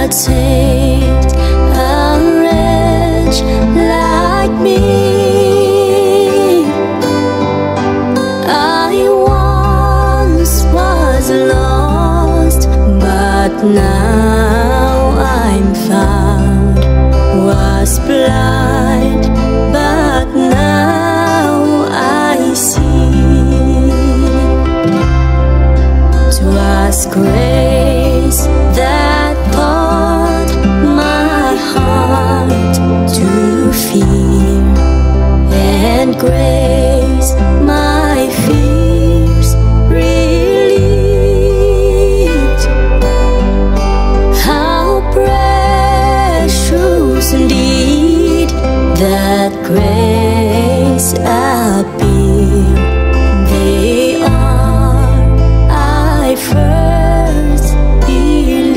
God saved a wretch like me. I once was lost, but now I'm found. Was blind, but now I see. 'Twas grace that taught my heart to fear, and grace my fears relieved. How precious indeed that grace appear. They are I first believed.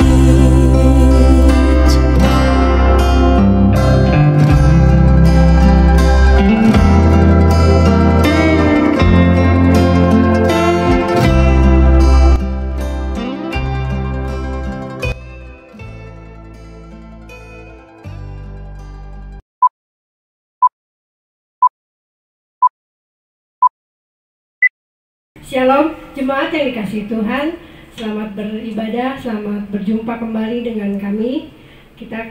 Shalom, jemaat yang dikasihi Tuhan. Selamat beribadah, selamat berjumpa kembali dengan kami. Kita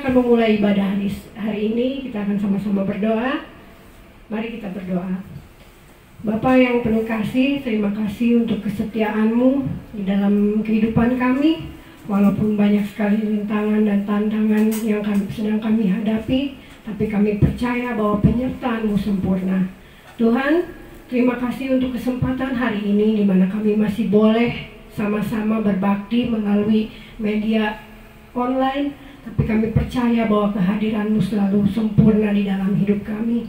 akan memulai ibadah hari ini. Kita akan sama-sama berdoa. Mari kita berdoa. Bapa yang penuh kasih, terima kasih untuk kesetiaan-Mu di dalam kehidupan kami. Walaupun banyak sekali rintangan dan tantangan yang sedang kami hadapi, tapi kami percaya bahwa penyertaan-Mu sempurna. Tuhan, terima kasih untuk kesempatan hari ini di mana kami masih boleh sama-sama berbakti melalui media online, tapi kami percaya bahwa kehadiran-Mu selalu sempurna di dalam hidup kami.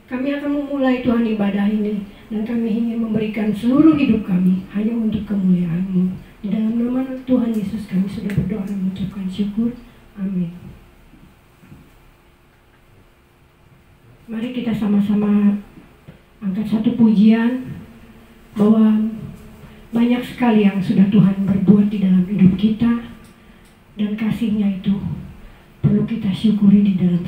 Kami akan memulai Tuhan ibadah ini, dan kami ingin memberikan seluruh hidup kami hanya untuk kemuliaan-Mu. Di dalam nama Tuhan Yesus kami sudah berdoa dan mengucapkan syukur. Amin. Mari kita sama-sama angkat satu pujian bahwa banyak sekali yang sudah Tuhan berbuat di dalam hidup kita, dan kasih-Nya itu perlu kita syukuri di dalam.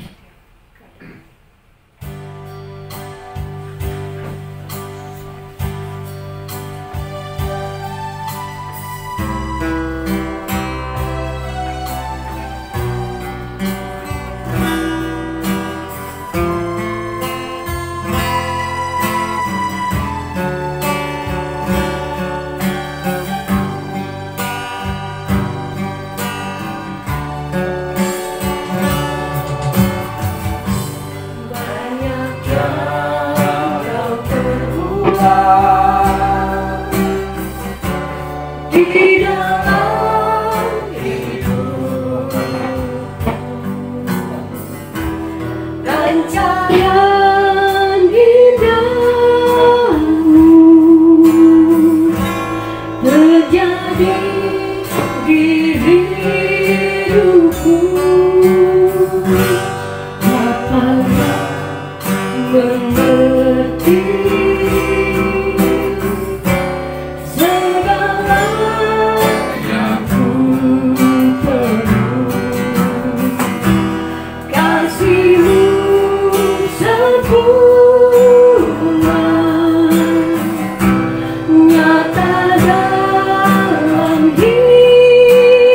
Nyata dalam hidup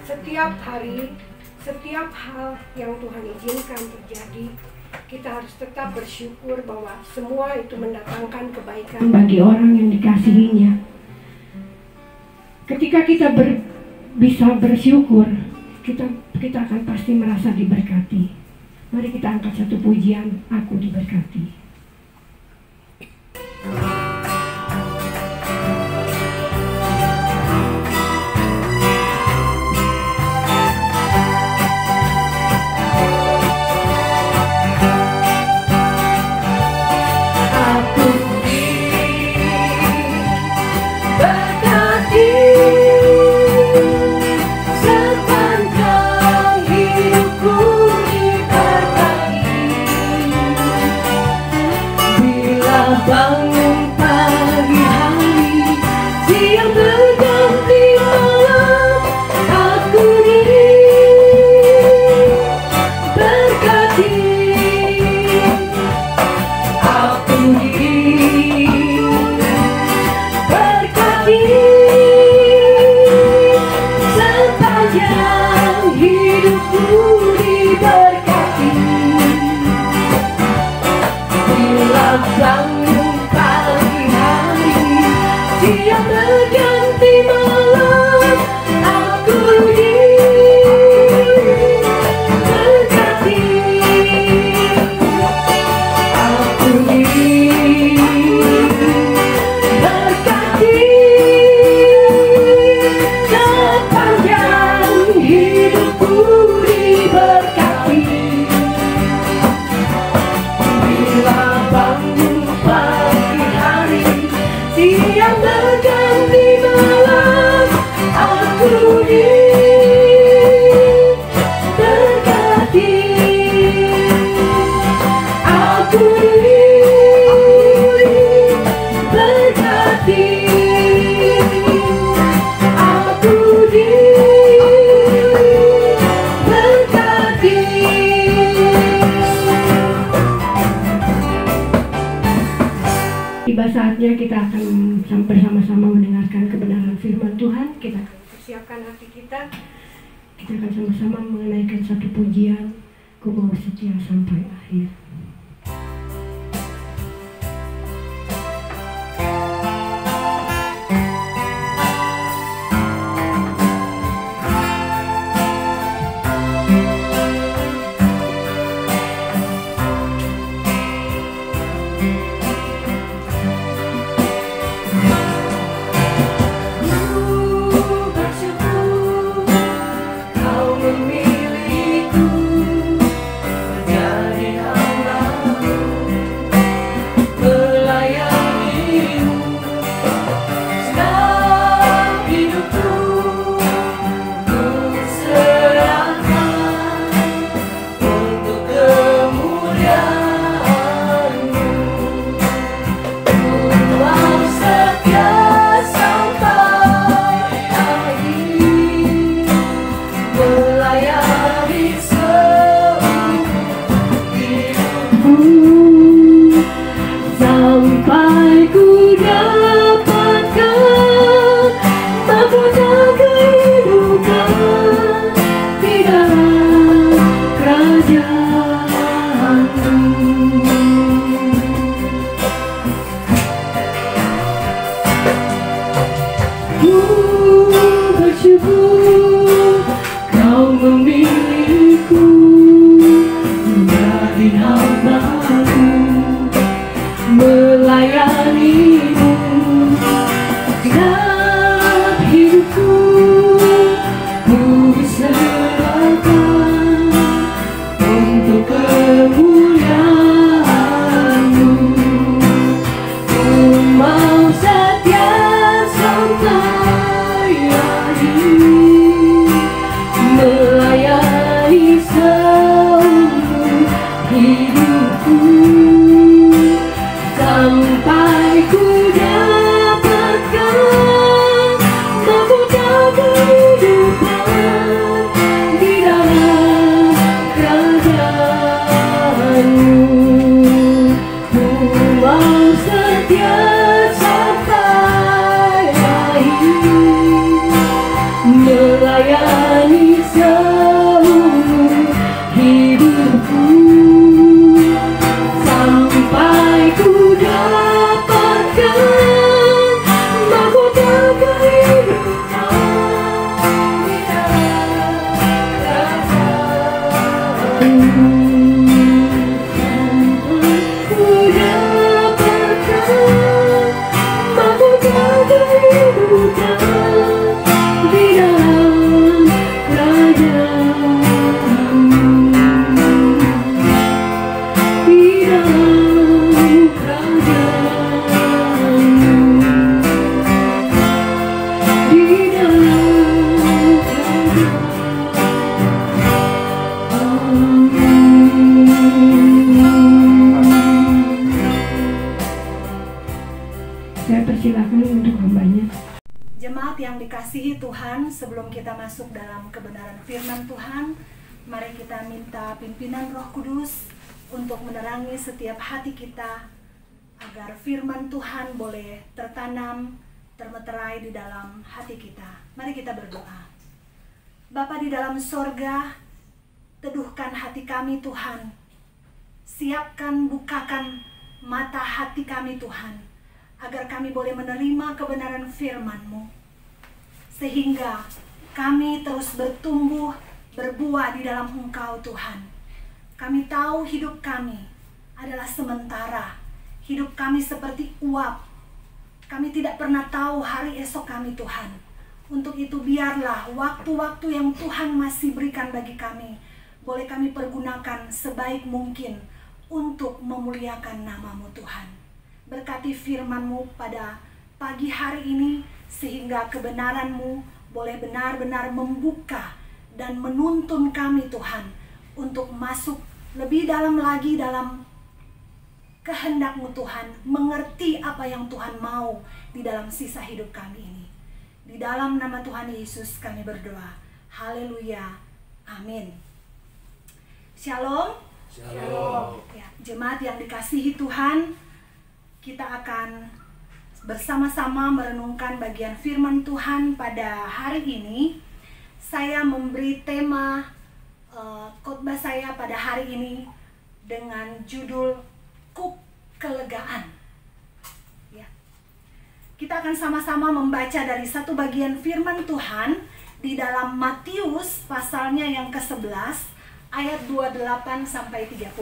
setiap hari, setiap hal yang Tuhan izinkan terjadi, kita harus tetap bersyukur bahwa semua itu mendatangkan kebaikan bagi orang yang dikasihinya. Ketika kita bisa bersyukur, kita akan pasti merasa diberkati. Mari kita angkat satu pujian, Aku Diberkati. Bangun pagi hari, siang berganti malam, aku diberkati. Aku diberkati sepanjang hidupku diberkati. Bila bangun pagi hari, siang berganti malam, aku diberkati. Aku diberkati sepanjang hidupku diberkati. Bila bangun pagi hari, siang berganti malam, aku diberkati. Aku diberkati. Aku diberkati. Tiba saatnya kita akan bersama-sama mendengarkan kebenaran firman Tuhan. Kita akan persiapkan hati kita. Kita akan sama-sama mengenaikan satu pujian, Ku Mau Setia Sampai Akhir. Memilihku menjadi hamba sampai ku dapatkan mahkota kehidupan di dalam kerajaan-Mu. Ku bersyukur Kau memilihku menjadi hamba-Mu, melayani-Mu. Dalam hidupku ku serahkan untuk kemuliaan-Mu. Ku mau setia sampai akhir, melayani seumur hidupku, sampai ku dapatkan mahkota kehidupan di dalam kerajaan-Mu. Ku mau setia sampai akhir, melayani seumur hidupku, sampai ku dapatkan mahkota kehidupan di dalam kerajaan-Mu. Sampai ku dapatkan mahkota kehidupan di dalam kerajaan-Mu. Di dalam kerajaan-Mu. Di dalam kerajaan-Mu. Saya persilakan untuk hambanya. Jemaat yang dikasihi Tuhan, sebelum kita masuk dalam kebenaran firman Tuhan, mari kita minta pimpinan Roh Kudus untuk menerangi setiap hati kita, agar firman Tuhan boleh tertanam, termeterai di dalam hati kita. Mari kita berdoa. Bapa di dalam sorga, teduhkan hati kami Tuhan. Siapkan, bukakan mata hati kami Tuhan, agar kami boleh menerima kebenaran firman-Mu, sehingga kami terus bertumbuh, berbuah di dalam Engkau Tuhan. Kami tahu hidup kami adalah sementara, hidup kami seperti uap. Kami tidak pernah tahu hari esok kami Tuhan. Untuk itu biarlah waktu-waktu yang Tuhan masih berikan bagi kami, boleh kami pergunakan sebaik mungkin untuk memuliakan nama-Mu Tuhan. Berkati firman-Mu pada pagi hari ini, sehingga kebenaran-Mu boleh benar-benar membuka dan menuntun kami Tuhan, untuk masuk lebih dalam lagi dalam kehendak-Mu Tuhan, mengerti apa yang Tuhan mau di dalam sisa hidup kami ini. Di dalam nama Tuhan Yesus kami berdoa. Haleluya. Amin. Shalom. Shalom. Ya, jemaat yang dikasihi Tuhan, kita akan bersama-sama merenungkan bagian firman Tuhan pada hari ini. Saya memberi tema khotbah saya pada hari ini dengan judul Kuk Kelegaan. Ya. Kita akan sama-sama membaca dari satu bagian firman Tuhan di dalam Matius pasalnya yang ke-11 ayat 28 sampai 30.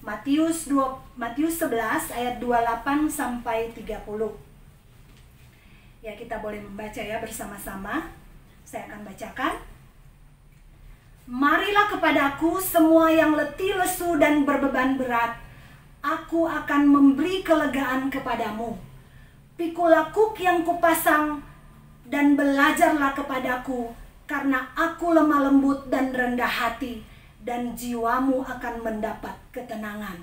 Matius 11 ayat 28 sampai 30. Ya, kita boleh membaca ya bersama-sama. Saya akan bacakan. Marilah kepadaku semua yang letih lesu dan berbeban berat, aku akan memberi kelegaan kepadamu. Pikulah kuk yang kupasang dan belajarlah kepadaku, karena aku lemah lembut dan rendah hati, dan jiwamu akan mendapat ketenangan.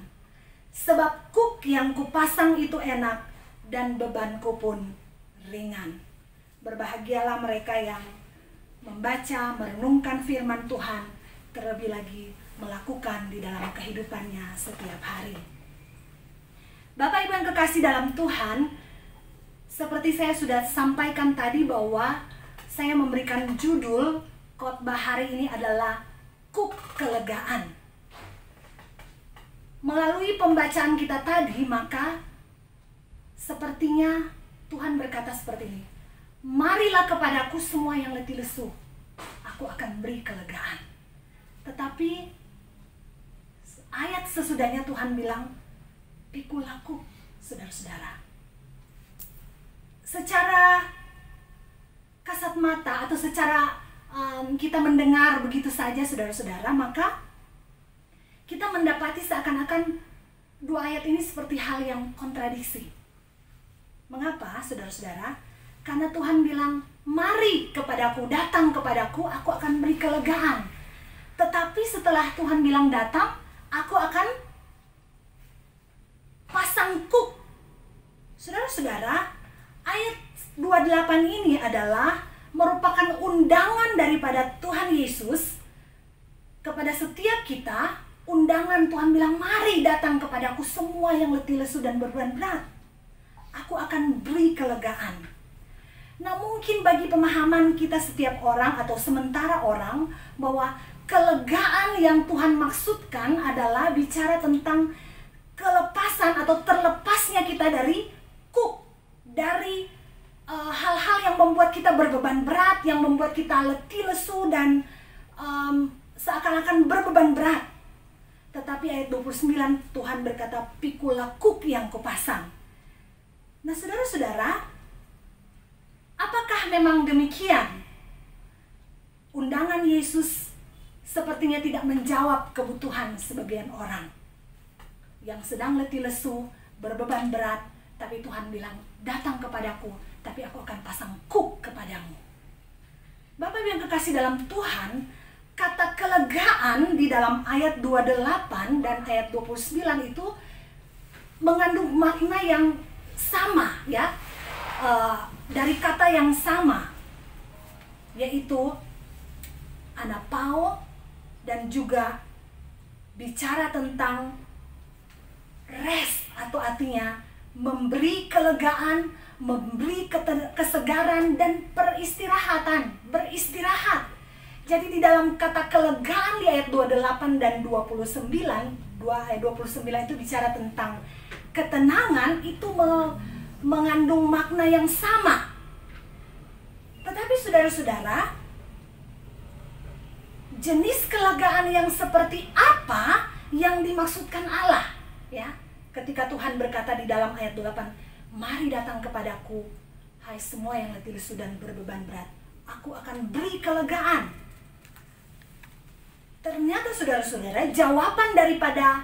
Sebab kuk yang kupasang itu enak, dan bebanku pun ringan. Berbahagialah mereka yang membaca, merenungkan firman Tuhan, terlebih lagi melakukan di dalam kehidupannya setiap hari. Bapak kekasih dalam Tuhan, seperti saya sudah sampaikan tadi bahwa saya memberikan judul khotbah hari ini adalah Kuk Kelegaan. Melalui pembacaan kita tadi, maka sepertinya Tuhan berkata seperti ini, marilah kepadaku semua yang letih lesu, aku akan beri kelegaan. Tetapi ayat sesudahnya Tuhan bilang, pikul aku, saudara-saudara. Secara kasat mata atau secara kita mendengar begitu saja, saudara-saudara, maka kita mendapati seakan-akan dua ayat ini seperti hal yang kontradiksi. Mengapa, saudara-saudara? Karena Tuhan bilang, mari kepadaku, datang kepadaku, aku akan beri kelegaan. Tetapi setelah Tuhan bilang datang, aku akan pasang kuk. Saudara-saudara, ayat 28 ini adalah merupakan undangan daripada Tuhan Yesus kepada setiap kita. Undangan Tuhan bilang, mari datang kepadaku semua yang letih lesu dan beban berat, aku akan beri kelegaan. Nah, mungkin bagi pemahaman kita setiap orang atau sementara orang, bahwa kelegaan yang Tuhan maksudkan adalah bicara tentang kelepasan atau terlepasnya kita dari kuk, dari hal-hal yang membuat kita berbeban berat, yang membuat kita letih lesu dan seakan-akan berbeban berat. Tetapi ayat 29 Tuhan berkata, pikulah kuk yang kupasang. Nah, saudara-saudara, apakah memang demikian? Undangan Yesus sepertinya tidak menjawab kebutuhan sebagian orang yang sedang letih lesu, berbeban berat, tapi Tuhan bilang, datang kepadaku, tapi aku akan pasang kuk kepadamu. Bapak yang kekasih dalam Tuhan, kata kelegaan di dalam ayat 28 dan ayat 29 itu mengandung makna yang sama, ya, dari kata yang sama, yaitu anapao, dan juga bicara tentang rest, atau artinya memberi kelegaan, memberi kesegaran dan peristirahatan, beristirahat. Jadi di dalam kata kelegaan di ayat 28 dan 29, ayat 29 itu bicara tentang ketenangan, itu mengandung makna yang sama. Tetapi saudara-saudara, jenis kelegaan yang seperti apa yang dimaksudkan Allah, ya? Ketika Tuhan berkata di dalam ayat 8, mari datang kepadaku, hai semua yang letih lesu dan berbeban berat, aku akan beri kelegaan. Ternyata saudara-saudara, jawaban daripada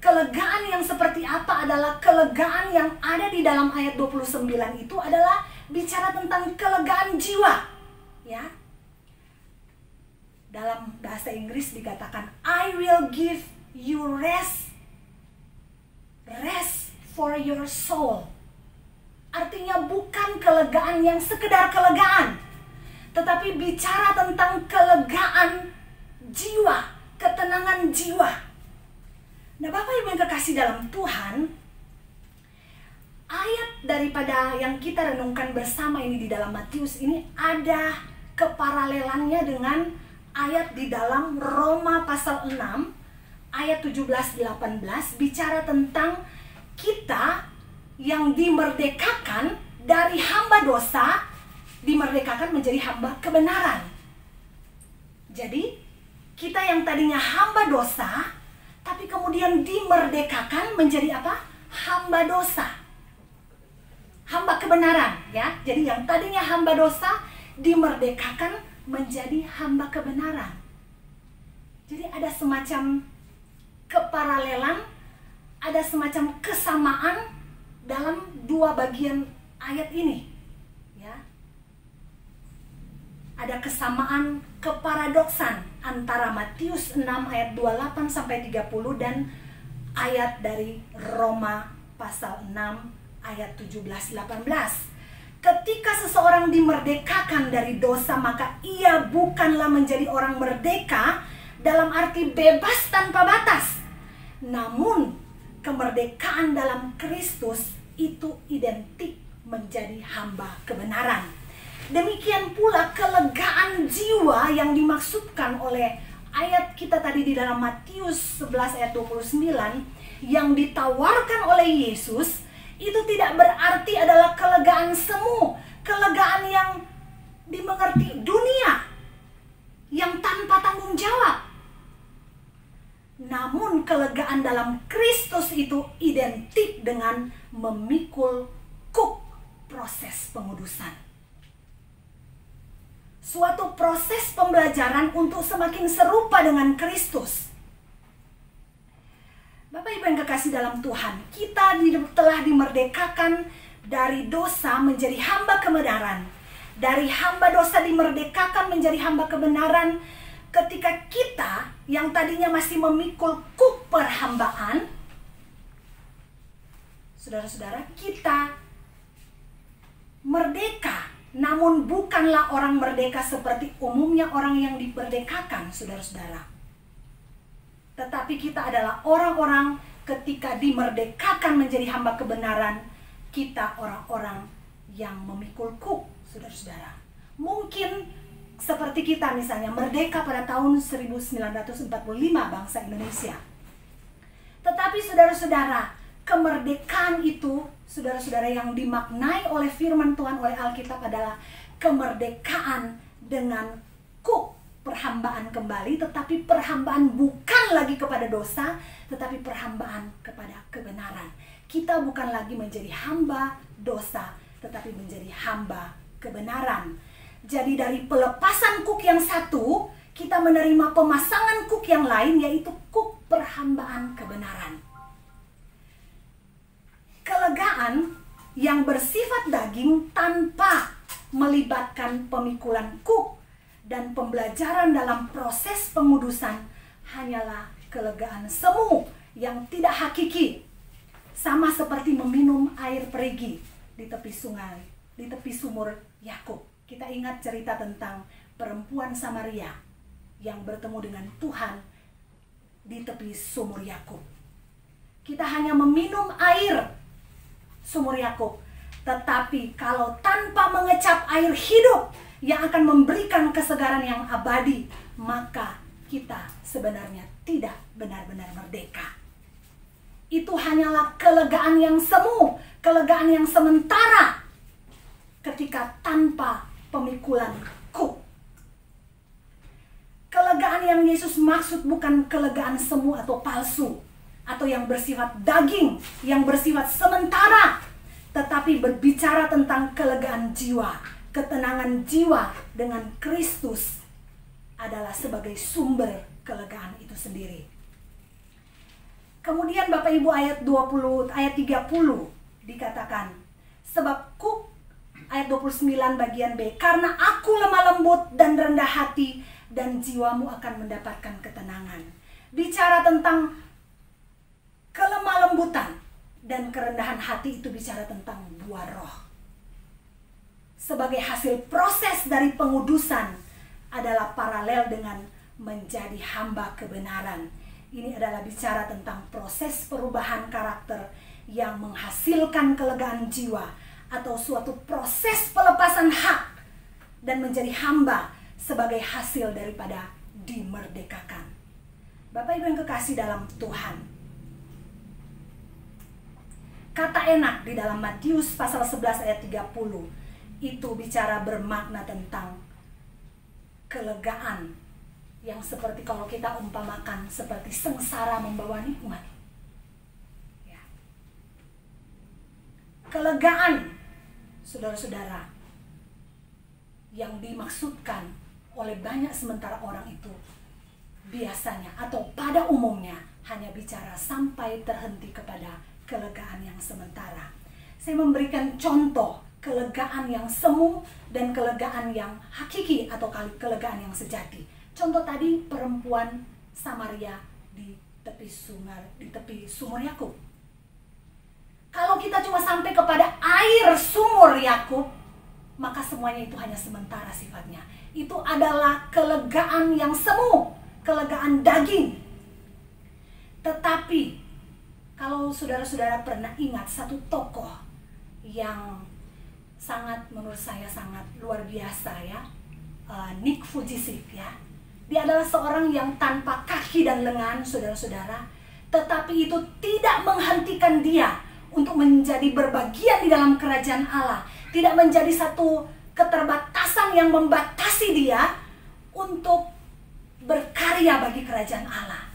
kelegaan yang seperti apa adalah kelegaan yang ada di dalam ayat 29 itu adalah bicara tentang kelegaan jiwa, ya. Dalam bahasa Inggris dikatakan, I will give you rest for your soul. Artinya bukan kelegaan yang sekedar kelegaan, tetapi bicara tentang kelegaan jiwa, ketenangan jiwa. Nah, Bapak Ibu yang kekasih dalam Tuhan, ayat daripada yang kita renungkan bersama ini di dalam Matius ini ada keparalelannya dengan ayat di dalam Roma pasal 6 ayat 17-18, bicara tentang kita yang dimerdekakan dari hamba dosa, dimerdekakan menjadi hamba kebenaran. Jadi kita yang tadinya hamba dosa, tapi kemudian dimerdekakan menjadi apa? Hamba dosa, hamba kebenaran, ya. Jadi yang tadinya hamba dosa dimerdekakan menjadi hamba kebenaran. Jadi ada semacam keparalelan, ada semacam kesamaan dalam dua bagian ayat ini, ya. Ada kesamaan keparadoksan antara Matius 6 ayat 28 sampai 30 dan ayat dari Roma pasal 6 ayat 17-18. Ketika seseorang dimerdekakan dari dosa, maka ia bukanlah menjadi orang merdeka dalam arti bebas tanpa batas. Namun kemerdekaan dalam Kristus itu identik menjadi hamba kebenaran. Demikian pula kelegaan jiwa yang dimaksudkan oleh ayat kita tadi di dalam Matius 11 ayat 29 yang ditawarkan oleh Yesus, itu tidak berarti adalah kelegaan semu, kelegaan yang dimengerti dunia, yang tanpa tanggung jawab. Namun kelegaan dalam Kristus itu identik dengan memikul kuk proses pengudusan. Suatu proses pembelajaran untuk semakin serupa dengan Kristus. Bapak Ibu yang kekasih dalam Tuhan, kita telah dimerdekakan dari dosa menjadi hamba kebenaran. Dari hamba dosa dimerdekakan menjadi hamba kebenaran ketika kita yang tadinya masih memikul kuk perhambaan, saudara-saudara, kita merdeka. Namun bukanlah orang merdeka seperti umumnya orang yang diperdekakan, saudara-saudara. Tetapi kita adalah orang-orang ketika dimerdekakan menjadi hamba kebenaran, kita orang-orang yang memikul kuk, saudara-saudara. Mungkin seperti kita misalnya merdeka pada tahun 1945 bangsa Indonesia. Tetapi saudara-saudara, kemerdekaan itu, saudara-saudara, yang dimaknai oleh firman Tuhan, oleh Alkitab adalah kemerdekaan dengan kuk perhambaan kembali, tetapi perhambaan bukan lagi kepada dosa, tetapi perhambaan kepada kebenaran. Kita bukan lagi menjadi hamba dosa, tetapi menjadi hamba kebenaran. Jadi dari pelepasan kuk yang satu, kita menerima pemasangan kuk yang lain, yaitu kuk perhambaan kebenaran. Kelegaan yang bersifat daging tanpa melibatkan pemikulan kuk dan pembelajaran dalam proses pengudusan hanyalah kelegaan semu yang tidak hakiki. Sama seperti meminum air perigi di tepi sungai, di tepi sumur Yakub. Kita ingat cerita tentang perempuan Samaria yang bertemu dengan Tuhan di tepi sumur Yakub. Kita hanya meminum air sumur Yakub, tetapi kalau tanpa mengecap air hidup yang akan memberikan kesegaran yang abadi, maka kita sebenarnya tidak benar-benar merdeka. Itu hanyalah kelegaan yang semu, kelegaan yang sementara ketika tanpa pemikulan kuk. Kelegaan yang Yesus maksud bukan kelegaan semu atau palsu, atau yang bersifat daging, yang bersifat sementara, tetapi berbicara tentang kelegaan jiwa, ketenangan jiwa dengan Kristus adalah sebagai sumber kelegaan itu sendiri. Kemudian Bapak Ibu ayat 30 dikatakan, sebab kuk, ayat 29 bagian B, karena aku lemah lembut dan rendah hati, dan jiwamu akan mendapatkan ketenangan. Bicara tentang kelemah lembutan dan kerendahan hati, itu bicara tentang buah roh. Sebagai hasil proses dari pengudusan adalah paralel dengan menjadi hamba kebenaran. Ini adalah bicara tentang proses perubahan karakter yang menghasilkan kelegaan jiwa, atau suatu proses pelepasan hak dan menjadi hamba sebagai hasil daripada dimerdekakan. Bapak Ibu yang kekasih dalam Tuhan, kata enak di dalam Matius pasal 11 ayat 30 itu bicara bermakna tentang kelegaan yang seperti kalau kita umpamakan seperti sengsara membawa nikmat. Ya. Kelegaan, saudara-saudara, yang dimaksudkan oleh banyak sementara orang itu biasanya atau pada umumnya hanya bicara sampai terhenti kepada kelegaan yang sementara. Saya memberikan contoh kelegaan yang semu dan kelegaan yang hakiki atau kelegaan yang sejati. Contoh tadi perempuan Samaria di tepi sumur Yakub. Kalau kita cuma sampai kepada air sumur Yakub, maka semuanya itu hanya sementara sifatnya. Itu adalah kelegaan yang semu, kelegaan daging. Tetapi kalau saudara-saudara pernah ingat satu tokoh yang sangat, menurut saya sangat luar biasa ya, Nick Vujicic ya. Dia adalah seorang yang tanpa kaki dan lengan, saudara-saudara, tetapi itu tidak menghentikan dia untuk menjadi berbagian di dalam kerajaan Allah. Tidak menjadi satu keterbatasan yang membatasi dia untuk berkarya bagi kerajaan Allah.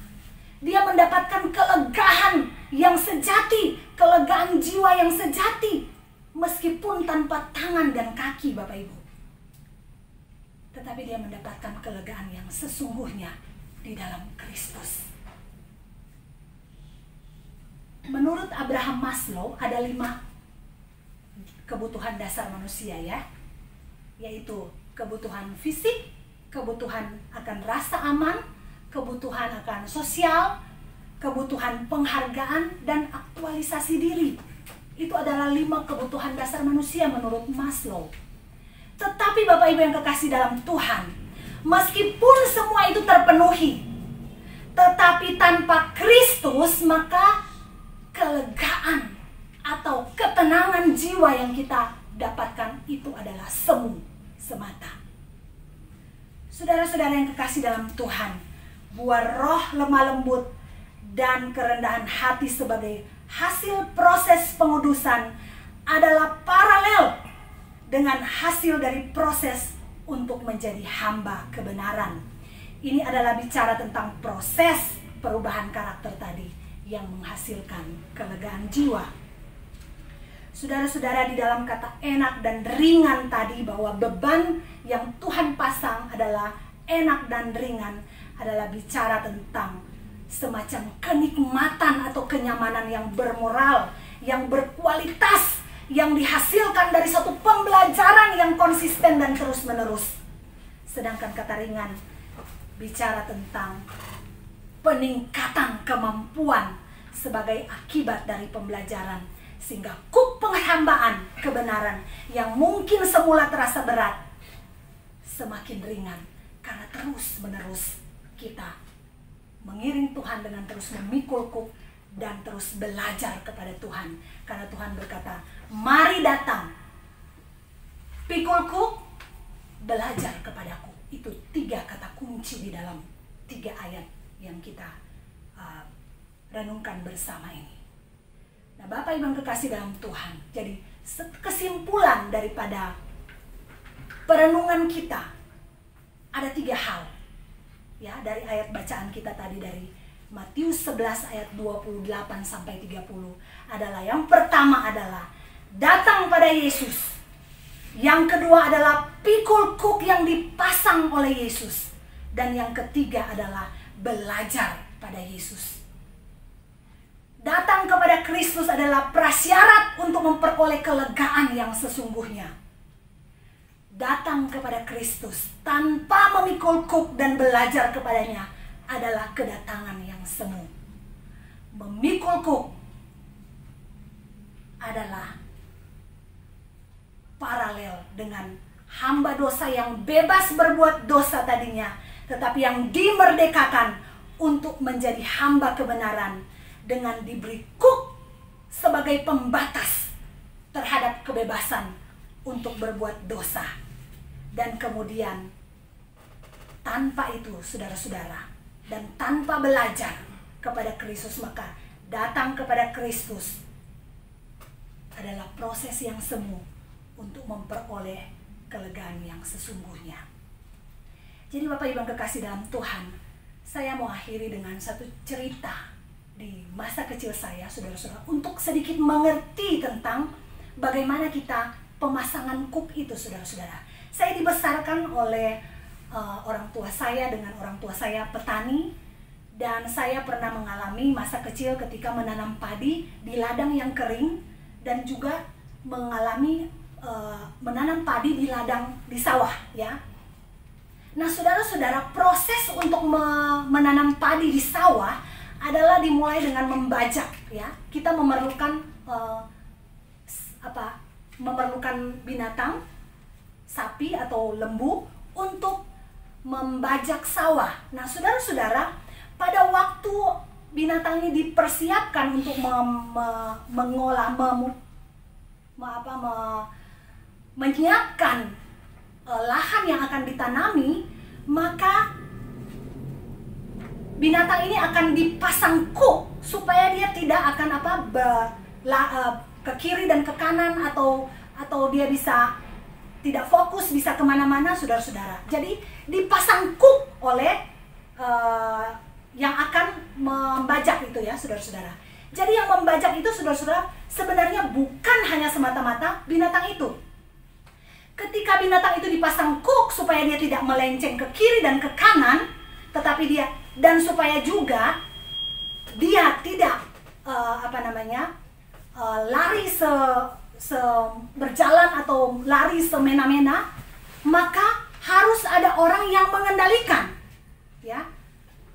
Dia mendapatkan kelegaan yang sejati, kelegaan jiwa yang sejati, meskipun tanpa tangan dan kaki, Bapak Ibu. Tetapi dia mendapatkan kelegaan yang sesungguhnya di dalam Kristus. Menurut Abraham Maslow ada 5 kebutuhan dasar manusia ya, yaitu kebutuhan fisik, kebutuhan akan rasa aman, kebutuhan akan sosial, kebutuhan penghargaan, dan aktualisasi diri. Itu adalah 5 kebutuhan dasar manusia menurut Maslow. Tetapi Bapak Ibu yang kekasih dalam Tuhan, meskipun semua itu terpenuhi, tetapi tanpa Kristus, maka kelegaan atau ketenangan jiwa yang kita dapatkan itu adalah semu semata. Saudara-saudara yang kekasih dalam Tuhan, buah roh lemah lembut dan kerendahan hati sebagai hasil proses pengudusan adalah paralel dengan hasil dari proses untuk menjadi hamba kebenaran. Ini adalah bicara tentang proses perubahan karakter tadi yang menghasilkan kelegaan jiwa. Saudara-saudara, di dalam kata enak dan ringan tadi, bahwa beban yang Tuhan pasang adalah enak dan ringan, adalah bicara tentang semacam kenikmatan atau kenyamanan yang bermoral, yang berkualitas, yang dihasilkan dari satu pembelajaran yang konsisten dan terus-menerus. Sedangkan kata ringan bicara tentang peningkatan kemampuan sebagai akibat dari pembelajaran, sehingga kuk penghambaan kebenaran yang mungkin semula terasa berat semakin ringan karena terus-menerus kita mengiring Tuhan dengan terus memikul kuk dan terus belajar kepada Tuhan. Karena Tuhan berkata, mari datang, pikul kuk, belajar kepadaku. Itu 3 kata kunci di dalam 3 ayat yang kita renungkan bersama ini. Nah, Bapak Ibu yang kekasih dalam Tuhan, jadi kesimpulan daripada perenungan kita ada 3 hal ya, dari ayat bacaan kita tadi dari Matius 11 ayat 28 sampai 30 adalah, yang pertama adalah datang pada Yesus. Yang kedua adalah pikul kuk yang dipasang oleh Yesus. Dan yang ketiga adalah belajar pada Yesus. Datang kepada Kristus adalah prasyarat untuk memperoleh kelegaan yang sesungguhnya. Datang kepada Kristus tanpa memikul kuk dan belajar kepadanya adalah kedatangan yang semu. Memikul kuk adalah paralel dengan hamba dosa yang bebas berbuat dosa tadinya, tetapi yang dimerdekakan untuk menjadi hamba kebenaran dengan diberi kuk sebagai pembatas terhadap kebebasan untuk berbuat dosa. Dan kemudian tanpa itu, saudara-saudara, dan tanpa belajar kepada Kristus, maka datang kepada Kristus adalah proses yang semu untuk memperoleh kelegaan yang sesungguhnya. Jadi Bapak Ibu yang kekasih dalam Tuhan, saya mau akhiri dengan satu cerita di masa kecil saya, saudara-saudara, untuk sedikit mengerti tentang bagaimana kita pemasangan kuk itu, saudara-saudara. Saya dibesarkan oleh orang tua saya dengan orang tua saya petani, dan saya pernah mengalami masa kecil ketika menanam padi di ladang yang kering, dan juga mengalami menanam padi di ladang di sawah ya. Nah, saudara-saudara, proses untuk menanam padi di sawah adalah dimulai dengan membajak ya. Kita memerlukan memerlukan binatang, sapi atau lembu untuk membajak sawah. Nah, saudara-saudara, pada waktu binatang ini dipersiapkan untuk menyiapkan lahan yang akan ditanami, maka binatang ini akan dipasang kuk supaya dia tidak akan ke kiri dan ke kanan, atau dia bisa tidak fokus, bisa kemana-mana, saudara-saudara. Jadi dipasang kuk oleh yang akan membajak itu ya, saudara-saudara. Jadi yang membajak itu, saudara-saudara, sebenarnya bukan hanya semata-mata binatang itu. Ketika binatang itu dipasang kuk supaya dia tidak melenceng ke kiri dan ke kanan, tetapi dan supaya juga dia tidak lari berjalan atau lari semena-mena, maka harus ada orang yang mengendalikan, ya,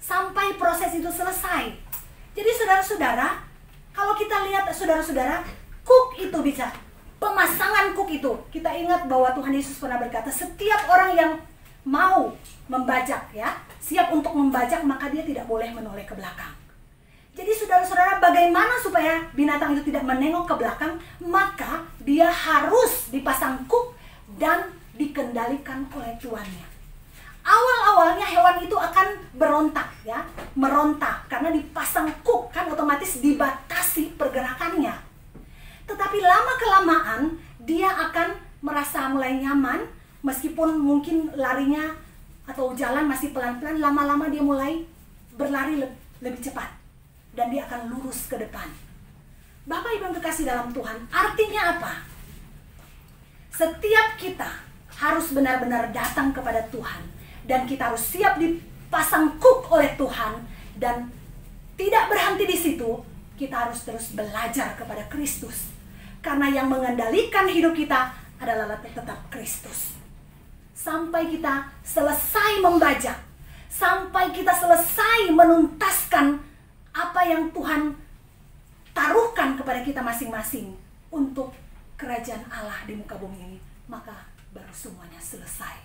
sampai proses itu selesai. Jadi saudara-saudara, kalau kita lihat saudara-saudara, kuk itu bisa, pemasangan kuk itu, kita ingat bahwa Tuhan Yesus pernah berkata, setiap orang yang mau membajak, ya, siap untuk membajak, maka dia tidak boleh menoleh ke belakang. Jadi saudara-saudara, bagaimana supaya binatang itu tidak menengok ke belakang? Maka dia harus dipasang kuk dan dikendalikan oleh tuannya. Awal-awalnya hewan itu akan berontak, ya, merontak karena dipasang kuk, kan otomatis dibatasi pergerakannya. Tetapi lama-kelamaan dia akan merasa mulai nyaman, meskipun mungkin larinya atau jalan masih pelan-pelan, lama-lama dia mulai berlari lebih cepat. Dan dia akan lurus ke depan. Bapak Ibu yang kekasih dalam Tuhan, artinya apa? Setiap kita harus benar-benar datang kepada Tuhan. Dan kita harus siap dipasang kuk oleh Tuhan. Dan tidak berhenti di situ, kita harus terus belajar kepada Kristus. Karena yang mengendalikan hidup kita adalah tetap Kristus. Sampai kita selesai membajak. Sampai kita selesai menuntaskan apa yang Tuhan taruhkan kepada kita masing-masing untuk kerajaan Allah di muka bumi ini, maka baru semuanya selesai.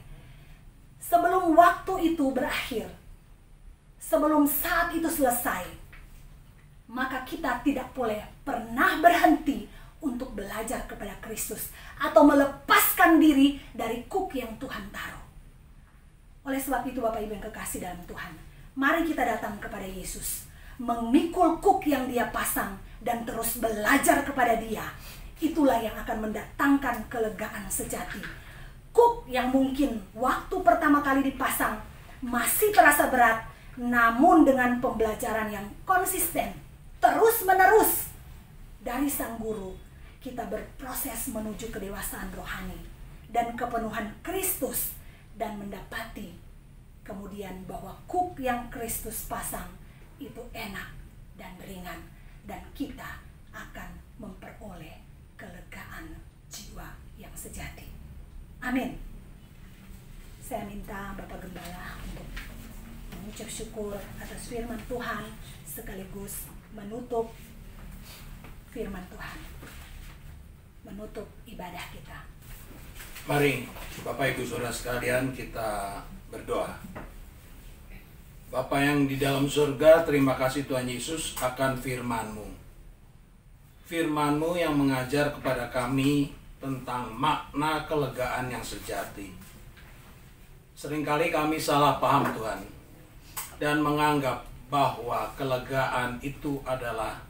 Sebelum waktu itu berakhir, sebelum saat itu selesai, maka kita tidak boleh pernah berhenti untuk belajar kepada Kristus atau melepaskan diri dari kuk yang Tuhan taruh. Oleh sebab itu Bapak Ibu yang kekasih dalam Tuhan, mari kita datang kepada Yesus, memikul kuk yang dia pasang dan terus belajar kepada dia. Itulah yang akan mendatangkan kelegaan sejati. Kuk yang mungkin waktu pertama kali dipasang masih terasa berat, namun dengan pembelajaran yang konsisten, terus menerus dari sang guru, kita berproses menuju kedewasaan rohani dan kepenuhan Kristus, dan mendapati kemudian bahwa kuk yang Kristus pasang itu enak dan ringan, dan kita akan memperoleh kelegaan jiwa yang sejati. Amin. Saya minta Bapak Gembala untuk mengucap syukur atas firman Tuhan sekaligus menutup firman Tuhan, menutup ibadah kita. Mari Bapak Ibu Saudara sekalian, kita berdoa. Bapa yang di dalam surga, terima kasih Tuhan Yesus akan firman-Mu. Firman-Mu yang mengajar kepada kami tentang makna kelegaan yang sejati. Seringkali kami salah paham Tuhan, dan menganggap bahwa kelegaan itu adalah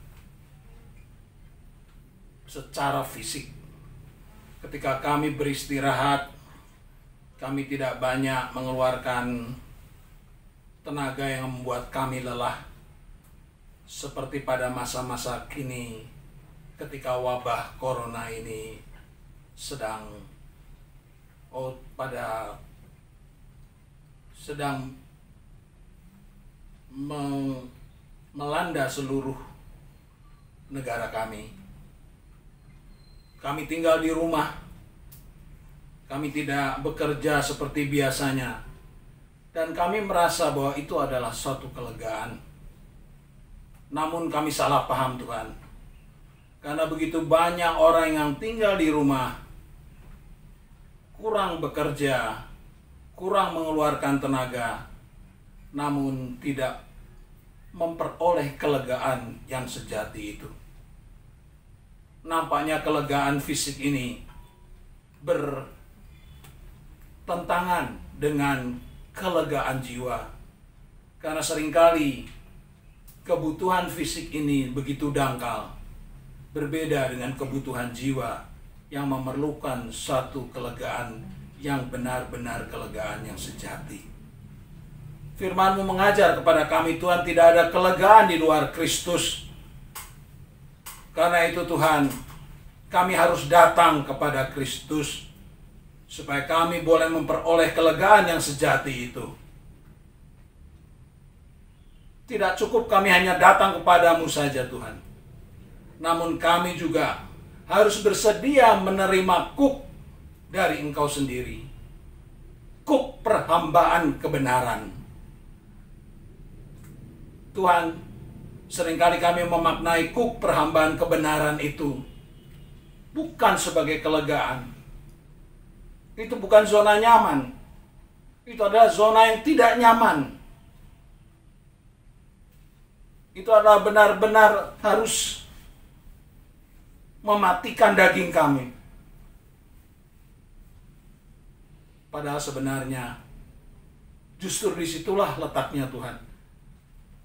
secara fisik. Ketika kami beristirahat, kami tidak banyak mengeluarkan tenaga yang membuat kami lelah, seperti pada masa-masa kini ketika wabah corona ini sedang melanda seluruh negara kami. Kami tinggal di rumah, kami tidak bekerja seperti biasanya, dan kami merasa bahwa itu adalah suatu kelegaan. Namun kami salah paham Tuhan. Karena begitu banyak orang yang tinggal di rumah, kurang bekerja, kurang mengeluarkan tenaga, namun tidak memperoleh kelegaan yang sejati itu. nampaknya kelegaan fisik ini bertentangan dengan kelegaan jiwa. Karena seringkali kebutuhan fisik ini begitu dangkal, berbeda dengan kebutuhan jiwa yang memerlukan satu kelegaan yang benar-benar kelegaan yang sejati. Firman-Mu mengajar kepada kami, Tuhan, tidak ada kelegaan di luar Kristus. Karena itu Tuhan, kami harus datang kepada Kristus supaya kami boleh memperoleh kelegaan yang sejati itu. Tidak cukup kami hanya datang kepadamu saja Tuhan, namun kami juga harus bersedia menerima kuk dari Engkau sendiri, kuk perhambaan kebenaran. Tuhan, seringkali kami memaknai kuk perhambaan kebenaran itu bukan sebagai kelegaan. Itu bukan zona nyaman. Itu adalah zona yang tidak nyaman. Itu adalah benar-benar harus mematikan daging kami. Padahal sebenarnya justru disitulah letaknya Tuhan.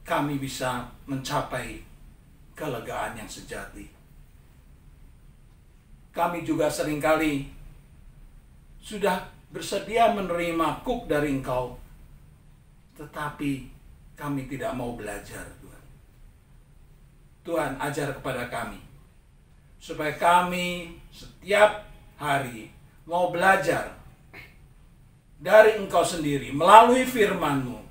Kami bisa mencapai kelegaan yang sejati. Kami juga seringkali sudah bersedia menerima kuk dari Engkau, tetapi kami tidak mau belajar, Tuhan. Tuhan, ajar kepada kami, supaya kami setiap hari mau belajar dari Engkau sendiri, melalui firman-Mu,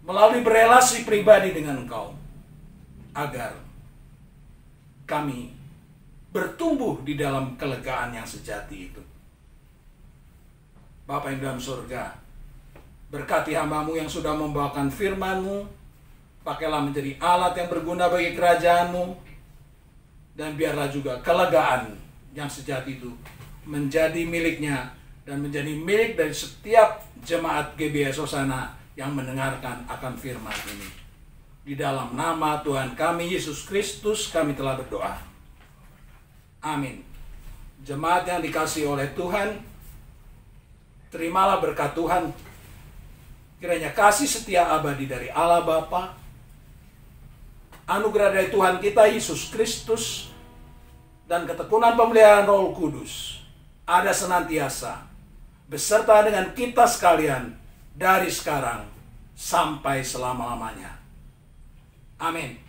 melalui berelasi pribadi dengan Engkau, agar kami bertumbuh di dalam kelegaan yang sejati itu. Bapa yang dalam surga, berkati hamba-Mu yang sudah membawakan firman-Mu, pakailah menjadi alat yang berguna bagi kerajaan-Mu, dan biarlah juga kelegaan yang sejati itu menjadi miliknya dan menjadi milik dari setiap jemaat GBS Hosana yang mendengarkan akan firman ini. Di dalam nama Tuhan kami Yesus Kristus kami telah berdoa. Amin. Jemaat yang dikasihi oleh Tuhan, terimalah berkat Tuhan. Kiranya kasih setia abadi dari Allah Bapa, anugerah dari Tuhan kita Yesus Kristus, dan ketekunan pemeliharaan Roh Kudus ada senantiasa beserta dengan kita sekalian dari sekarang sampai selama-lamanya. Amin.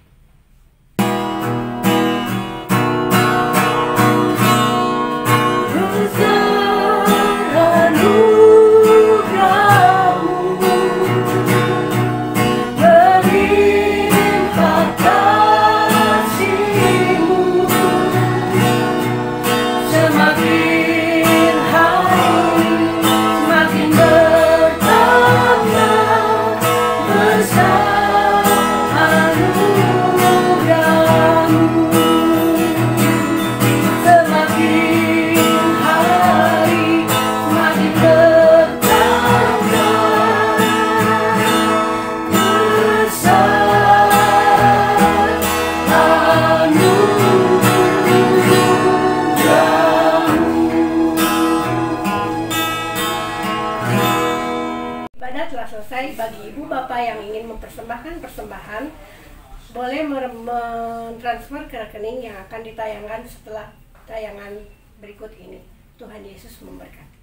Selesai. Bagi ibu bapak yang ingin mempersembahkan persembahan, boleh mentransfer ke rekening yang akan ditayangkan setelah tayangan berikut ini. Tuhan Yesus memberkati.